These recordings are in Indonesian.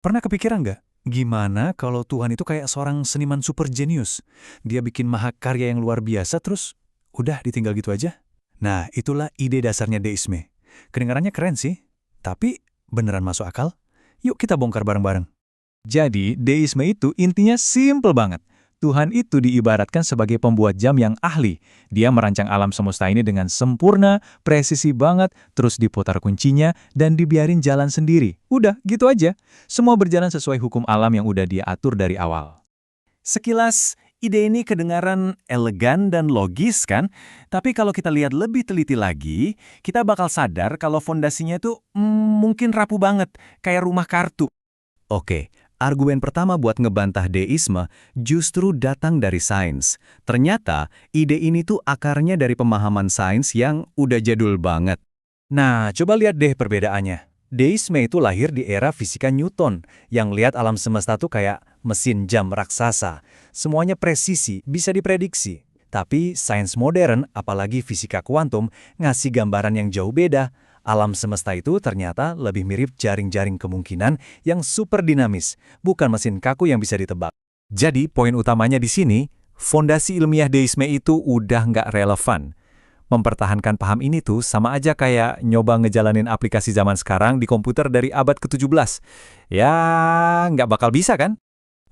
Pernah kepikiran nggak? Gimana kalau Tuhan itu kayak seorang seniman super jenius? Dia bikin mahakarya yang luar biasa terus udah ditinggal gitu aja? Nah, itulah ide dasarnya deisme. Kedengarannya keren sih, tapi beneran masuk akal? Yuk kita bongkar bareng-bareng. Jadi, deisme itu intinya simple banget. Tuhan itu diibaratkan sebagai pembuat jam yang ahli. Dia merancang alam semesta ini dengan sempurna, presisi banget, terus diputar kuncinya, dan dibiarin jalan sendiri. Udah, gitu aja. Semua berjalan sesuai hukum alam yang udah dia atur dari awal. Sekilas, ide ini kedengaran elegan dan logis kan? Tapi kalau kita lihat lebih teliti lagi, kita bakal sadar kalau fondasinya itu mungkin rapuh banget, kayak rumah kartu. Oke, argumen pertama buat ngebantah deisme justru datang dari sains. Ternyata, ide ini tuh akarnya dari pemahaman sains yang udah jadul banget. Nah, coba lihat deh perbedaannya. Deisme itu lahir di era fisika Newton, yang lihat alam semesta tuh kayak mesin jam raksasa. Semuanya presisi, bisa diprediksi. Tapi sains modern, apalagi fisika kuantum, ngasih gambaran yang jauh beda. Alam semesta itu ternyata lebih mirip jaring-jaring kemungkinan yang super dinamis, bukan mesin kaku yang bisa ditebak. Jadi, poin utamanya di sini, fondasi ilmiah deisme itu udah nggak relevan. Mempertahankan paham ini tuh sama aja kayak nyoba ngejalanin aplikasi zaman sekarang di komputer dari abad ke-17. Ya, nggak bakal bisa kan?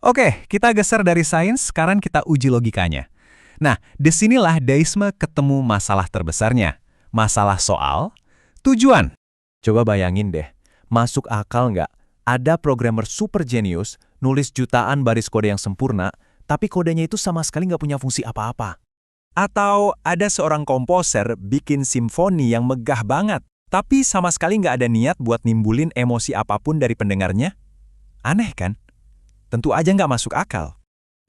Oke, kita geser dari sains, sekarang kita uji logikanya. Nah, disinilah deisme ketemu masalah terbesarnya. Masalah soal tujuan. Coba bayangin deh, masuk akal nggak? Ada programmer super jenius, nulis jutaan baris kode yang sempurna, tapi kodenya itu sama sekali nggak punya fungsi apa-apa. Atau ada seorang komposer bikin simfoni yang megah banget, tapi sama sekali nggak ada niat buat nimbulin emosi apapun dari pendengarnya? Aneh kan? Tentu aja nggak masuk akal.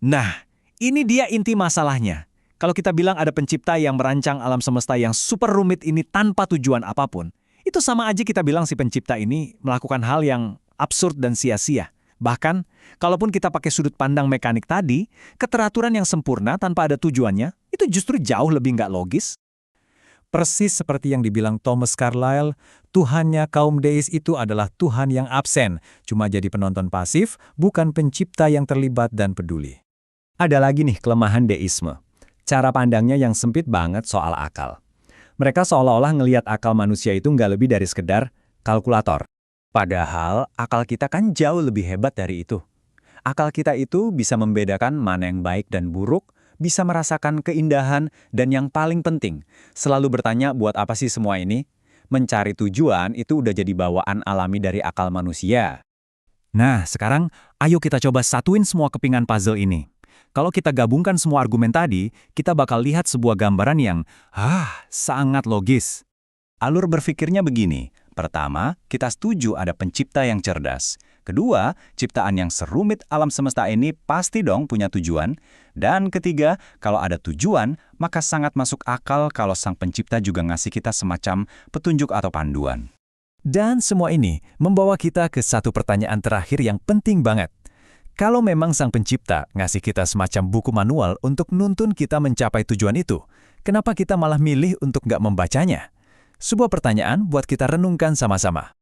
Nah, ini dia inti masalahnya. Kalau kita bilang ada pencipta yang merancang alam semesta yang super rumit ini tanpa tujuan apapun, itu sama aja kita bilang si pencipta ini melakukan hal yang absurd dan sia-sia. Bahkan, kalaupun kita pakai sudut pandang mekanik tadi, keteraturan yang sempurna tanpa ada tujuannya, itu justru jauh lebih nggak logis. Persis seperti yang dibilang Thomas Carlyle, Tuhannya kaum deis itu adalah Tuhan yang absen, cuma jadi penonton pasif, bukan pencipta yang terlibat dan peduli. Ada lagi nih kelemahan deisme. Cara pandangnya yang sempit banget soal akal. Mereka seolah-olah ngelihat akal manusia itu nggak lebih dari sekedar kalkulator. Padahal akal kita kan jauh lebih hebat dari itu. Akal kita itu bisa membedakan mana yang baik dan buruk, bisa merasakan keindahan, dan yang paling penting, selalu bertanya buat apa sih semua ini? Mencari tujuan itu udah jadi bawaan alami dari akal manusia. Nah, sekarang ayo kita coba satuin semua kepingan puzzle ini. Kalau kita gabungkan semua argumen tadi, kita bakal lihat sebuah gambaran yang, sangat logis. Alur berpikirnya begini. Pertama, kita setuju ada pencipta yang cerdas. Kedua, ciptaan yang serumit alam semesta ini pasti dong punya tujuan. Dan ketiga, kalau ada tujuan, maka sangat masuk akal kalau sang pencipta juga ngasih kita semacam petunjuk atau panduan. Dan semua ini membawa kita ke satu pertanyaan terakhir yang penting banget. Kalau memang sang pencipta ngasih kita semacam buku manual untuk nuntun kita mencapai tujuan itu, kenapa kita malah milih untuk nggak membacanya? Sebuah pertanyaan buat kita renungkan sama-sama.